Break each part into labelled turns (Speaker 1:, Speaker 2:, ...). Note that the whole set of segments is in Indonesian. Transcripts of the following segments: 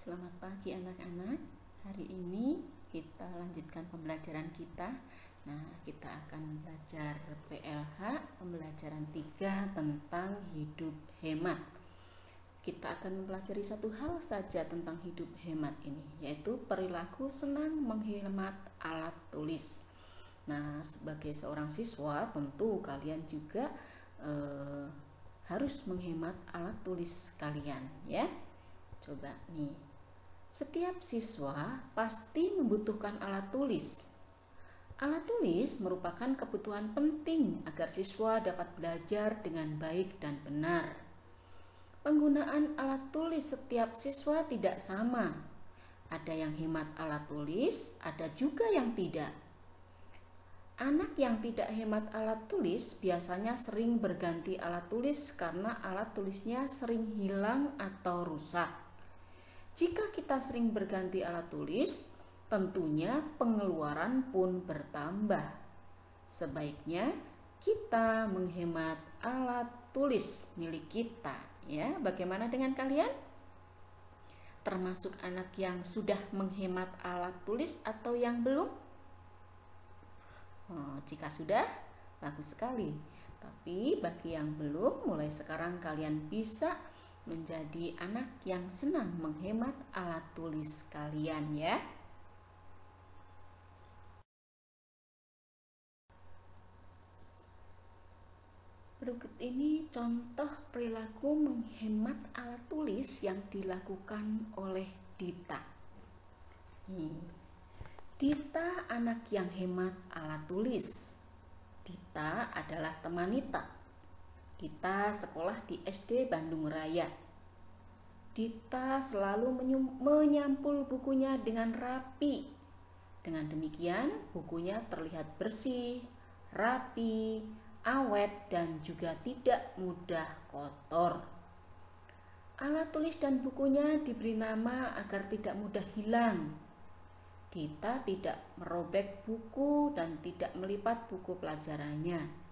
Speaker 1: Selamat pagi anak-anak. Hari ini kita lanjutkan pembelajaran kita. Nah, kita akan belajar PLH pembelajaran 3 tentang hidup hemat. Kita akan mempelajari satu hal saja tentang hidup hemat ini, yaitu perilaku senang menghemat alat tulis. Nah, sebagai seorang siswa tentu kalian juga harus menghemat alat tulis kalian ya. Coba nih, setiap siswa pasti membutuhkan alat tulis. Alat tulis merupakan kebutuhan penting agar siswa dapat belajar dengan baik dan benar. Penggunaan alat tulis setiap siswa tidak sama. Ada yang hemat alat tulis, ada juga yang tidak. Anak yang tidak hemat alat tulis biasanya sering berganti alat tulis karena alat tulisnya sering hilang atau rusak. Jika kita sering berganti alat tulis, tentunya pengeluaran pun bertambah. Sebaiknya kita menghemat alat tulis milik kita ya. Bagaimana dengan kalian? Termasuk anak yang sudah menghemat alat tulis atau yang belum? Jika sudah, bagus sekali. Tapi bagi yang belum, mulai sekarang kalian bisa menjadi anak yang senang menghemat alat tulis kalian ya. Berikut ini contoh perilaku menghemat alat tulis yang dilakukan oleh Dita. Dita anak yang hemat alat tulis. Dita adalah teman Nita. Dita sekolah di SD Bandung Raya. Dita selalu menyampul bukunya dengan rapi. Dengan demikian, bukunya terlihat bersih, rapi, awet, dan juga tidak mudah kotor. Alat tulis dan bukunya diberi nama agar tidak mudah hilang. Dita tidak merobek buku dan tidak melipat buku pelajarannya.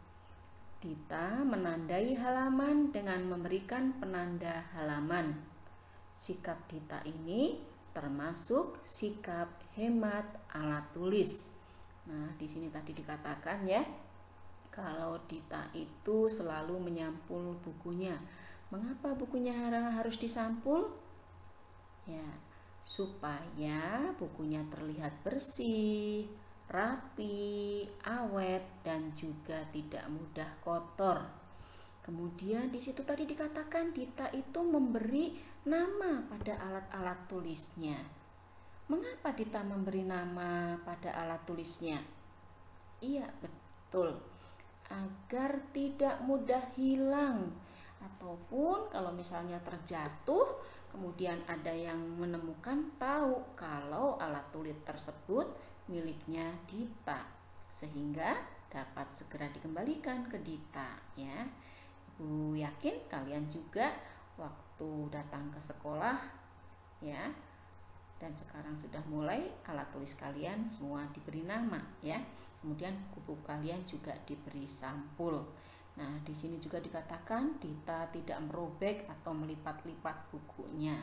Speaker 1: Dita menandai halaman dengan memberikan penanda halaman. Sikap Dita ini termasuk sikap hemat alat tulis. Nah, di sini tadi dikatakan ya, kalau Dita itu selalu menyampul bukunya. Mengapa bukunya harus disampul? Ya, supaya bukunya terlihat bersih, rapi, awet, dan juga tidak mudah kotor. Kemudian di situ tadi dikatakan Dita itu memberi nama pada alat-alat tulisnya. Mengapa Dita memberi nama pada alat tulisnya? Iya, betul. Agar tidak mudah hilang, ataupun kalau misalnya terjatuh, kemudian ada yang menemukan, tahu kalau alat tulis tersebut miliknya Dita, sehingga dapat segera dikembalikan ke Dita ya. Ibu yakin kalian juga waktu datang ke sekolah ya, dan sekarang sudah mulai alat tulis kalian semua diberi nama ya. Kemudian buku kalian juga diberi sampul. Nah, di sini juga dikatakan Dita tidak merobek atau melipat-lipat bukunya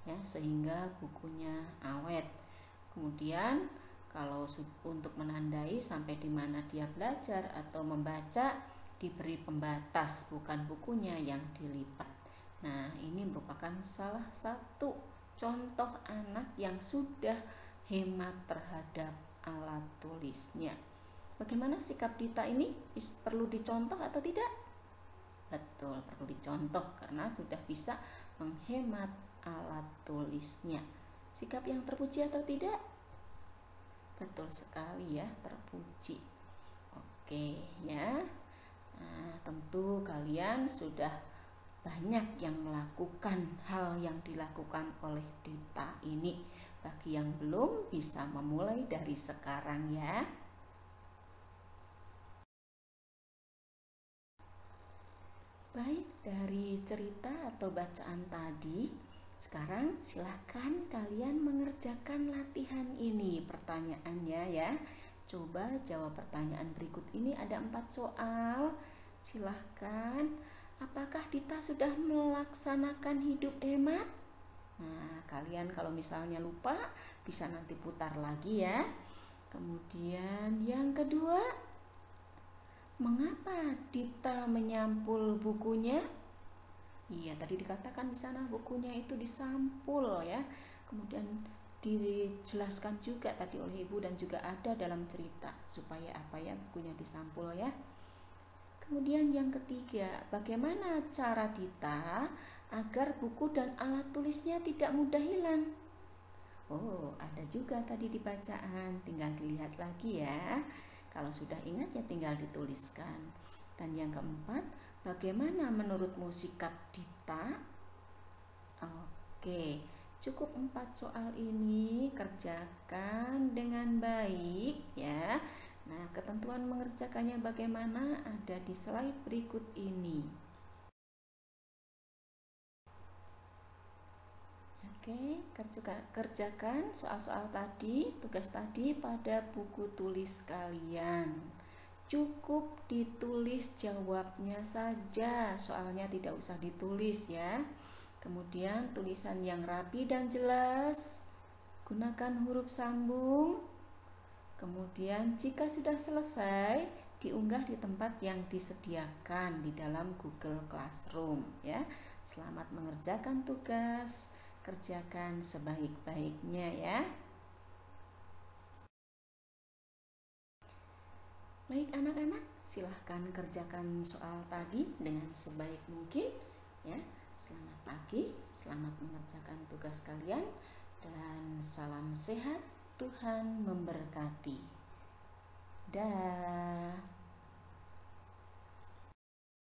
Speaker 1: ya, sehingga bukunya awet. Kemudian kalau untuk menandai sampai di mana dia belajar atau membaca, diberi pembatas, bukan bukunya yang dilipat. Nah, ini merupakan salah satu contoh anak yang sudah hemat terhadap alat tulisnya. Bagaimana sikap Dita ini? Perlu dicontoh atau tidak? Betul, perlu dicontoh karena sudah bisa menghemat alat tulisnya. Sikap yang terpuji atau tidak? Betul sekali ya, terpuji. Oke ya. Nah, tentu kalian sudah banyak yang melakukan hal yang dilakukan oleh Dita ini. Bagi yang belum, bisa memulai dari sekarang ya. Baik, dari cerita atau bacaan tadi, sekarang silahkan kalian mengerjakan latihan ini. Pertanyaannya ya, coba jawab pertanyaan berikut ini, ada 4 soal. Silahkan, apakah Dita sudah melaksanakan hidup hemat? Nah, kalian kalau misalnya lupa bisa nanti putar lagi ya. Kemudian yang kedua, mengapa Dita menyampul bukunya? Iya, tadi dikatakan di sana bukunya itu disampul ya. Kemudian dijelaskan juga tadi oleh ibu dan juga ada dalam cerita supaya apa ya bukunya disampul ya. Kemudian yang ketiga, bagaimana cara Dita agar buku dan alat tulisnya tidak mudah hilang? Oh, ada juga tadi di bacaan, tinggal dilihat lagi ya. Kalau sudah ingat ya tinggal dituliskan. Dan yang keempat, bagaimana menurutmu sikap Dita? Oke, cukup 4 soal ini kerjakan dengan baik ya. Nah, ketentuan mengerjakannya bagaimana ada di slide berikut ini. Oke, kerjakan soal-soal tadi, tugas tadi pada buku tulis kalian. Cukup ditulis jawabnya saja, soalnya tidak usah ditulis ya. Kemudian tulisan yang rapi dan jelas, gunakan huruf sambung. Kemudian jika sudah selesai, diunggah di tempat yang disediakan di dalam Google Classroom ya. Selamat mengerjakan tugas, kerjakan sebaik-baiknya ya. Baik anak-anak, silahkan kerjakan soal tadi dengan sebaik mungkin ya. Selamat pagi, selamat mengerjakan tugas kalian dan salam sehat, Tuhan memberkati. Dah.